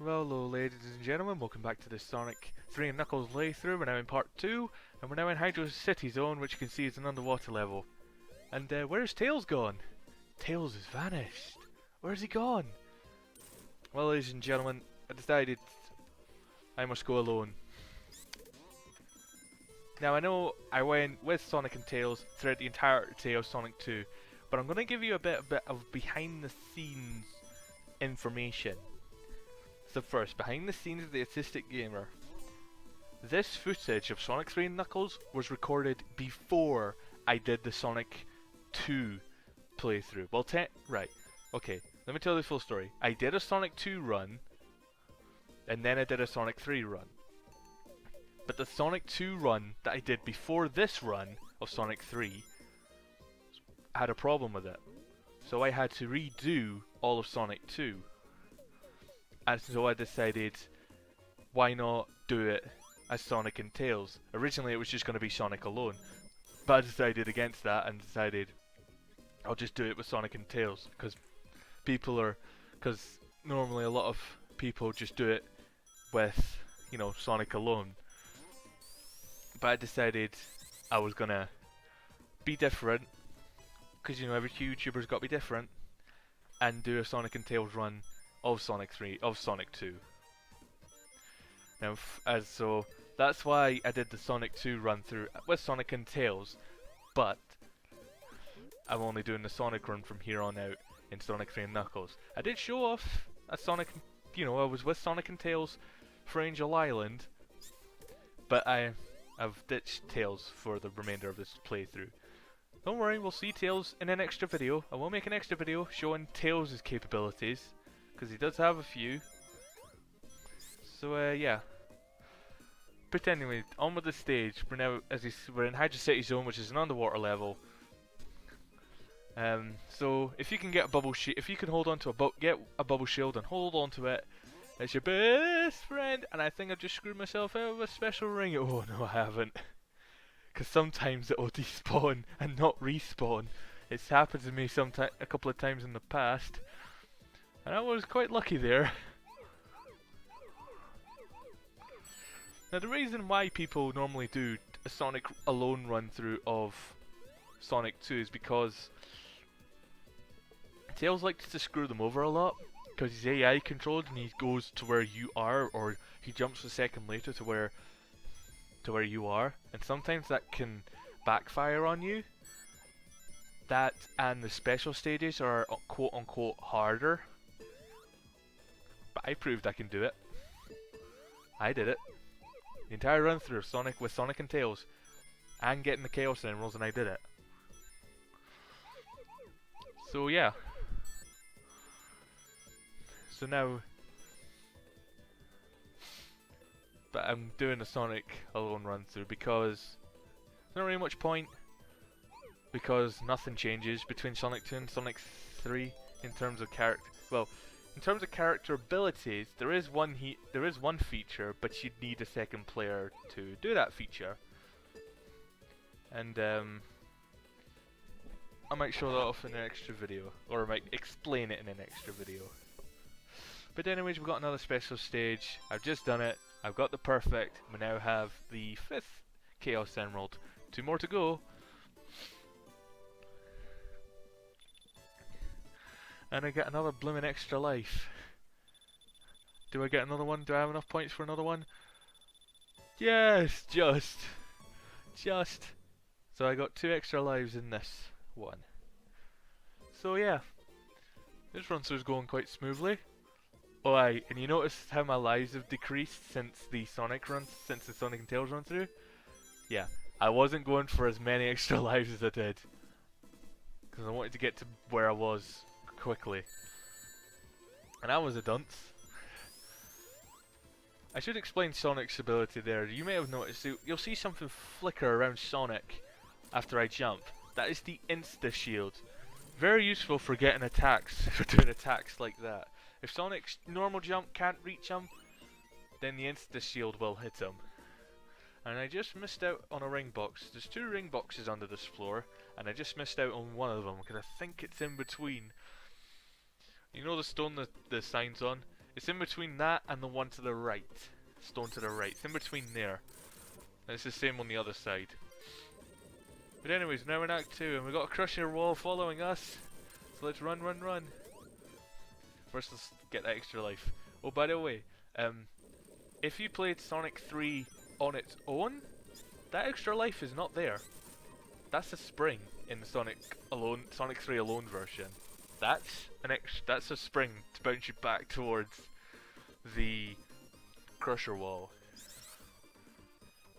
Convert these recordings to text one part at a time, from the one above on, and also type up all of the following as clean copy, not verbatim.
Well, hello ladies and gentlemen, welcome back to the Sonic 3 and Knuckles playthrough. We're now in part 2, and we're now in Hydro City Zone, which you can see is an underwater level. And where's Tails gone? Tails has vanished. Where's he gone? Well, ladies and gentlemen, I decided I must go alone. Now I know I went with Sonic and Tails throughout the entirety of Sonic 2, but I'm going to give you a bit of behind the scenes information. So first, behind the scenes of the Autistic Gamer. This footage of Sonic 3 and Knuckles was recorded before I did the Sonic 2 playthrough. Well, right, okay, let me tell you the full story. I did a Sonic 2 run, and then I did a Sonic 3 run. But the Sonic 2 run that I did before this run of Sonic 3 had a problem with it. So I had to redo all of Sonic 2. And so I decided, why not do it as Sonic and Tails? Originally it was just going to be Sonic alone, but I decided against that and decided I'll just do it with Sonic and Tails, because normally a lot of people just do it with, you know, Sonic alone. But I decided I was going to be different, because you know every YouTuber's got to be different, and do a Sonic and Tails run of Sonic 3, of Sonic 2. Now, so that's why I did the Sonic 2 run through with Sonic and Tails, but I'm only doing the Sonic run from here on out in Sonic 3 and Knuckles. I did show off a Sonic, you know, I was with Sonic and Tails for Angel Island, but I've ditched Tails for the remainder of this playthrough. Don't worry, we'll see Tails in an extra video. I will make an extra video showing Tails' capabilities, because he does have a few. So yeah. But anyway, on with the stage. We're now, we're in Hydro City Zone, which is an underwater level. So if you can get a bubble if you can hold on to get a bubble shield and hold on to it, it's your best friend. And I think I just screwed myself out of a special ring. Oh no, I haven't. Because sometimes it will despawn and not respawn. It's happened to me a couple of times in the past. And I was quite lucky there. Now the reason why people normally do a Sonic alone run through of Sonic 2 is because Tails likes to screw them over a lot, because he's AI controlled and he goes to where you are, or he jumps a second later to where you are, and sometimes that can backfire on you. That and the special stages are quote unquote harder. But I proved I can do it. I did it. The entire run through of Sonic with Sonic and Tails, and getting the Chaos Emeralds, and I did it. So yeah. So now, but I'm doing a Sonic alone run through because there's not really much point, because nothing changes between Sonic 2 and Sonic 3 in terms of character. Well, in terms of character abilities, there is one feature, but you'd need a second player to do that feature. And I might show that off in an extra video, or I might explain it in an extra video. But anyways, we've got another special stage. I've just done it. I've got the perfect. We now have the 5th Chaos Emerald. 2 more to go. And I get another blooming extra life. Do I get another one? Do I have enough points for another one? Yes, just. So I got 2 extra lives in this one. So yeah, this run through is going quite smoothly. Oh aye, and you notice how my lives have decreased since the Sonic and Tails run through? Yeah, I wasn't going for as many extra lives as I did, because I wanted to get to where I was quickly. And I was a dunce. I should explain Sonic's ability there. You may have noticed, you'll see something flicker around Sonic after I jump. That is the Insta Shield. Very useful for getting attacks, for doing attacks like that. If Sonic's normal jump can't reach him, then the Insta Shield will hit him. And I just missed out on a ring box. There's 2 ring boxes under this floor, and I just missed out on one of them, because I think it's in between. You know the stone that the sign's on? It's in between that and the one to the right. Stone to the right. It's in between there. And it's the same on the other side. But anyways, now we're in Act 2 and we've got a Crusher wall following us. So let's run, run, run. First let's get that extra life. Oh, by the way, if you played Sonic 3 on its own, that extra life is not there. That's a spring in the Sonic 3 Alone version. That's a spring to bounce you back towards the Crusher wall.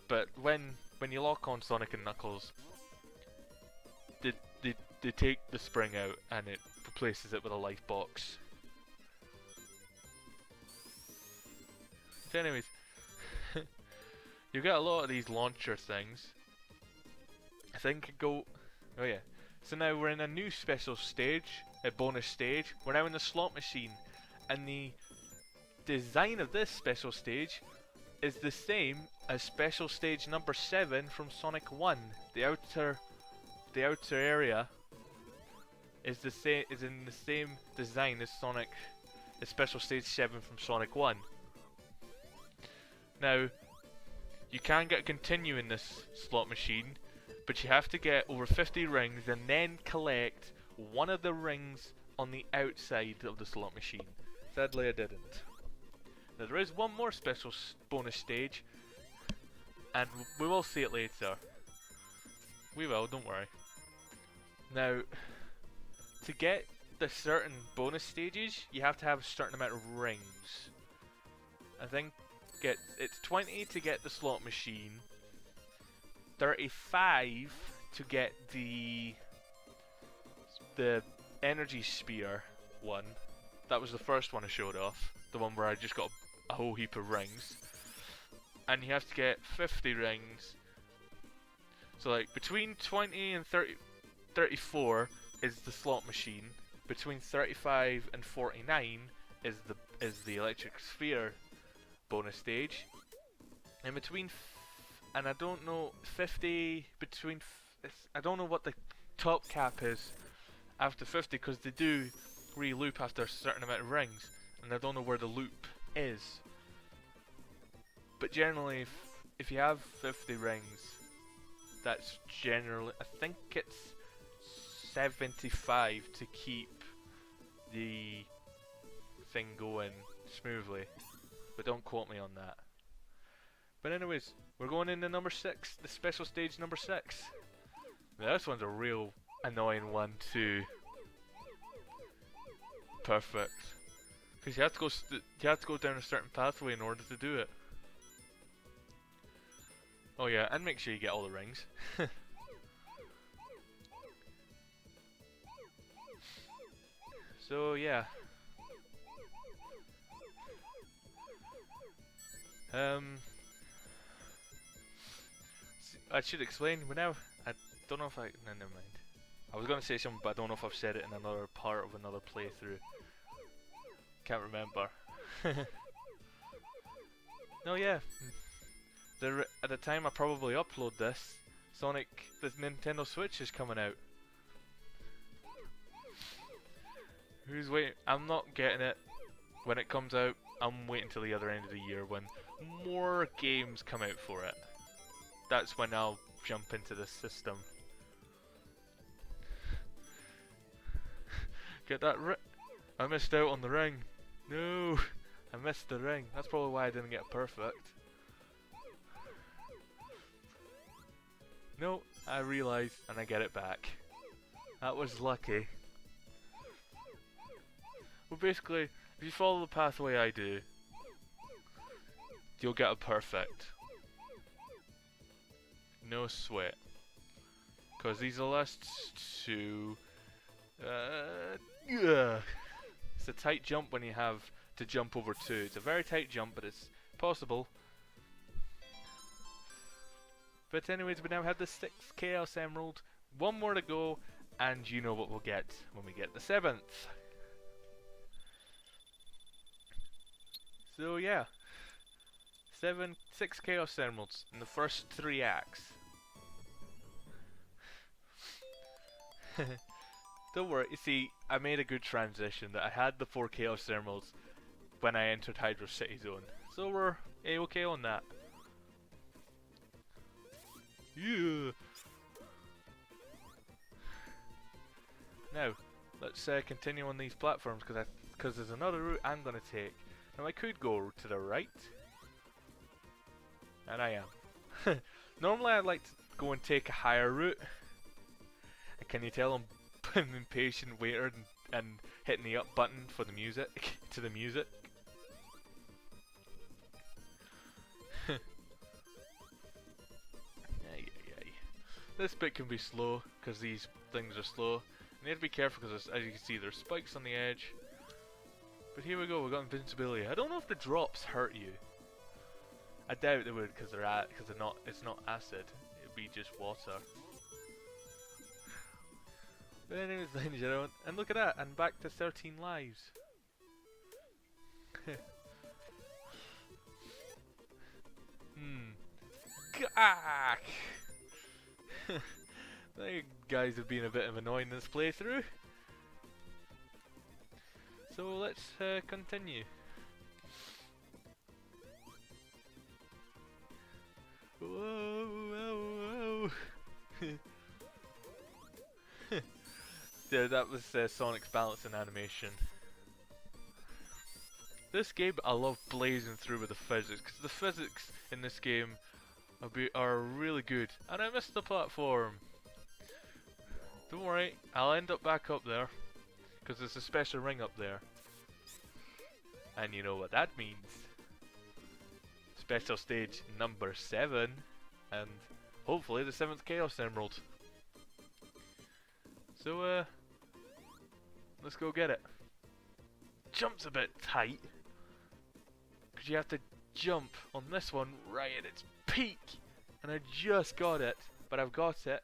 But when you lock on Sonic and Knuckles, they take the spring out and it replaces it with a life box. So anyways, you get a lot of these launcher things. I think oh yeah. So now we're in a new special stage, a bonus stage. We're now in the slot machine, and the design of this special stage is the same as special stage number 7 from Sonic 1. The outer area is in the same design as special stage 7 from Sonic 1. Now, you can continue in this slot machine, but you have to get over 50 rings and then collect one of the rings on the outside of the slot machine. Sadly I didn't. Now there is one more special bonus stage, and we will see it later. We will, don't worry. Now, to get the certain bonus stages, you have to have a certain amount of rings. I think it's 20 to get the slot machine, 35 to get the energy spear one. That was the first one I showed off, the one where I just got a whole heap of rings. And you have to get 50 rings. So like between 20 and 34 is the slot machine. Between 35 and 49 is the electric sphere bonus stage. And between and I don't know 50 between I don't know what the top cap is after 50, because they do re-loop after a certain amount of rings, and I don't know where the loop is. But generally, if you have 50 rings, that's generally, I think it's 75 to keep the thing going smoothly, but don't quote me on that. But anyways, we're going into number 6, the special stage number 6. Now this one's a real annoying one too. Perfect, because you have to go down a certain pathway in order to do it. Oh yeah, and make sure you get all the rings. So yeah. I should explain. I don't know if I. No, never mind. I was gonna say something, but I don't know if I've said it in another part of another playthrough. Can't remember. No, yeah. At the time I probably upload this, the Nintendo Switch is coming out. Who's waiting? I'm not getting it when it comes out. I'm waiting till the other end of the year when more games come out for it. That's when I'll jump into the system. Get that I missed out on the ring. No, I missed the ring. That's probably why I didn't get perfect. No, I realised and I get it back. That was lucky. Well, basically, if you follow the pathway I do, you'll get a perfect. No sweat. Because these are the last two. It's a tight jump when you have to jump over 2. It's a very tight jump, but it's possible. But anyways, we now have the 6th Chaos Emerald. One more to go, and you know what we'll get when we get the 7th. So yeah, 6 Chaos Emeralds in the first 3 acts. Don't worry, you see, I made a good transition that I had the 4 Chaos Emeralds when I entered Hydro City Zone. So we're A-okay on that. Yeah. Now, let's continue on these platforms because there's another route I'm going to take. Now I could go to the right, and I am. Normally I'd like to go and take a higher route. And can you tell I'm an impatient waiter and hitting the up button for the music, to the music? This bit can be slow because these things are slow. You need to be careful because as you can see there's spikes on the edge. But here we go, we got invincibility. I don't know if the drops hurt you. I doubt they would because they're not. It's not acid. It'd be just water. But anyways, ladies and gentlemen, and look at that, and back to 13 lives. Gah! You guys have been a bit of annoying this playthrough. So let's continue. Whoa, whoa, whoa. There, that was Sonic's balancing animation. This game, I love blazing through with the physics, because the physics in this game are really good. And I missed the platform. Don't worry, I'll end up back up there, because there's a special ring up there. And you know what that means. Special stage number 7, and hopefully the 7th Chaos Emerald. So, let's go get it. Jump's a bit tight, because you have to jump on this one right at its peak, and I just got it, but I've got it.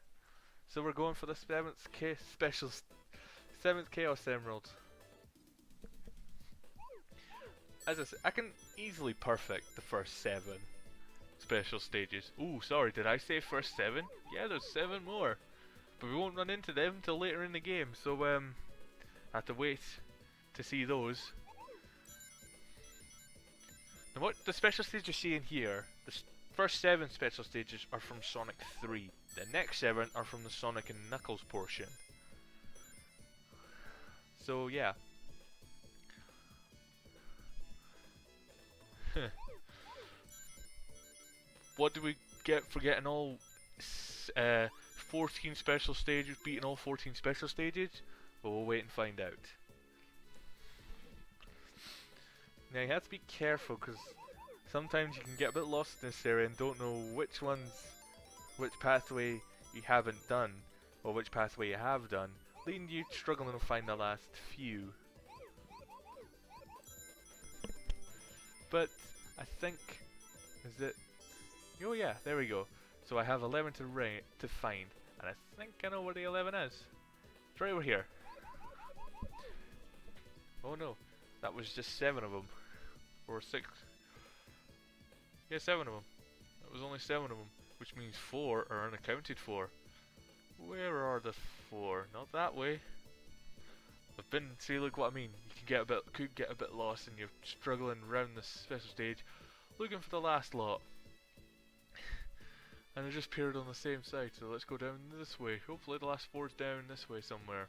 So we're going for the 7th Chaos Emerald. As I said, I can easily perfect the first 7 special stages. Ooh, sorry, did I say first 7? Yeah, there's 7 more. But we won't run into them until later in the game, so I have to wait to see those. Now what the special stages you're seeing here, the first 7 special stages are from Sonic 3. The next 7 are from the Sonic and Knuckles portion. So yeah. What do we get for getting all 14 special stages, beating all 14 special stages? Well, we'll wait and find out. Now you have to be careful because sometimes you can get a bit lost in this area and don't know which pathway you haven't done, or which pathway you have done, leading you struggling to find the last few. But I think, is it? Oh yeah, there we go. So I have 11 to find, and I think I know where the 11 is. It's right over here. Oh no, that was just 7 of them, or 6. Yeah, 7 of them. That was only 7 of them, which means 4 are unaccounted for. Where are the 4? Not that way. I've been. See, look what I mean. You can could get a bit lost, and you're struggling around this special stage, looking for the last lot. And it just appeared on the same side, so let's go down this way. Hopefully the last 4's down this way somewhere.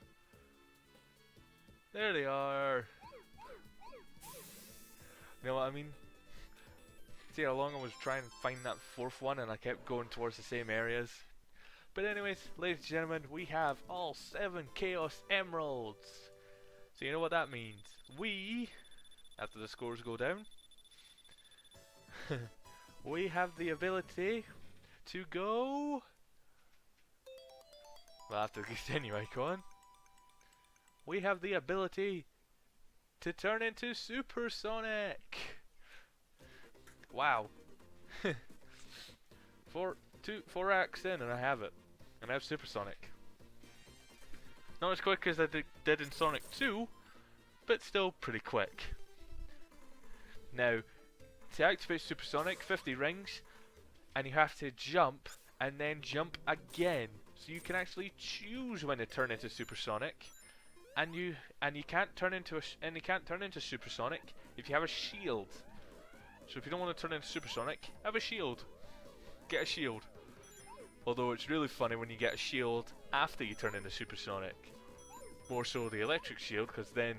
There they are! You know what I mean? See how long I was trying to find that 4th one and I kept going towards the same areas. But anyways, ladies and gentlemen, we have all 7 Chaos Emeralds! So you know what that means. We, after the scores go down, we have the ability to go... Well, after the continue icon, we have the ability to turn into Super Sonic! Wow. 4 acts in and I have it. And I have Super Sonic. Not as quick as I did in Sonic 2, but still pretty quick. Now, to activate Super Sonic, 50 rings, and you have to jump, and then jump again. So you can actually choose when to turn into Super Sonic, and you can't turn into Super Sonic if you have a shield. So if you don't want to turn into Supersonic, have a shield. Get a shield. Although it's really funny when you get a shield after you turn into Supersonic. More so the electric shield, because then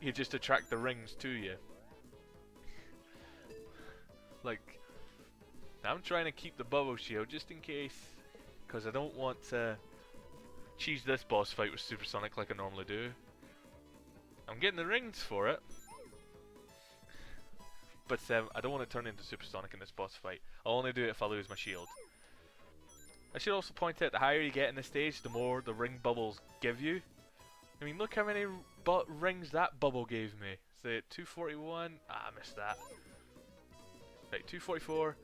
you just attract the rings to you. Like, I'm trying to keep the bubble shield just in case, because I don't want to cheese this boss fight with Supersonic like I normally do. I'm getting the rings for it, but I don't want to turn into Supersonic in this boss fight. I'll only do it if I lose my shield. I should also point out the higher you get in the stage, the more the ring bubbles give you. I mean, look how many rings that bubble gave me. Say 241. Ah, I missed that. Right, 244.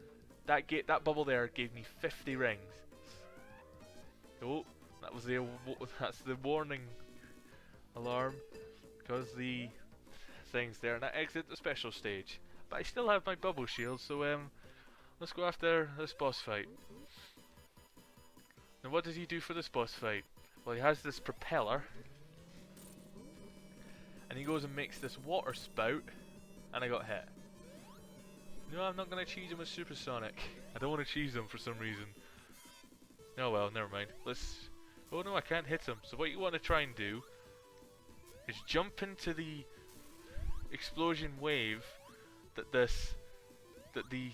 That bubble there gave me 50 rings. Oh, that's the warning alarm, because the thing's there, and I exit the special stage. But I still have my bubble shield, so let's go after this boss fight. Now, what does he do for this boss fight? Well, he has this propeller, and he goes and makes this water spout, and I got hit. No, I'm not gonna cheese him with Supersonic. I don't want to cheese him for some reason. Oh well, never mind. Oh no, I can't hit him. So what you want to try and do is jump into the explosion wave that the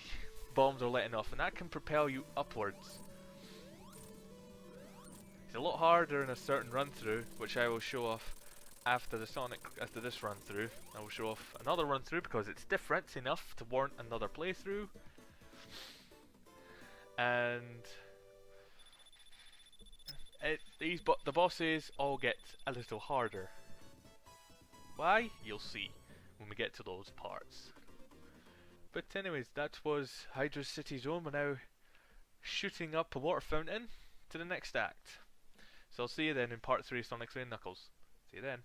bombs are letting off, and that can propel you upwards. It's a lot harder in a certain run through, which I will show off after this run through. I will show off another run through because it's different enough to warrant another playthrough. And the bosses all get a little harder. Why? You'll see when we get to those parts. But anyways, that was Hydra City Zone. We're now shooting up a water fountain to the next act. So I'll see you then in part 3 of Sonic 3 and Knuckles. See you then.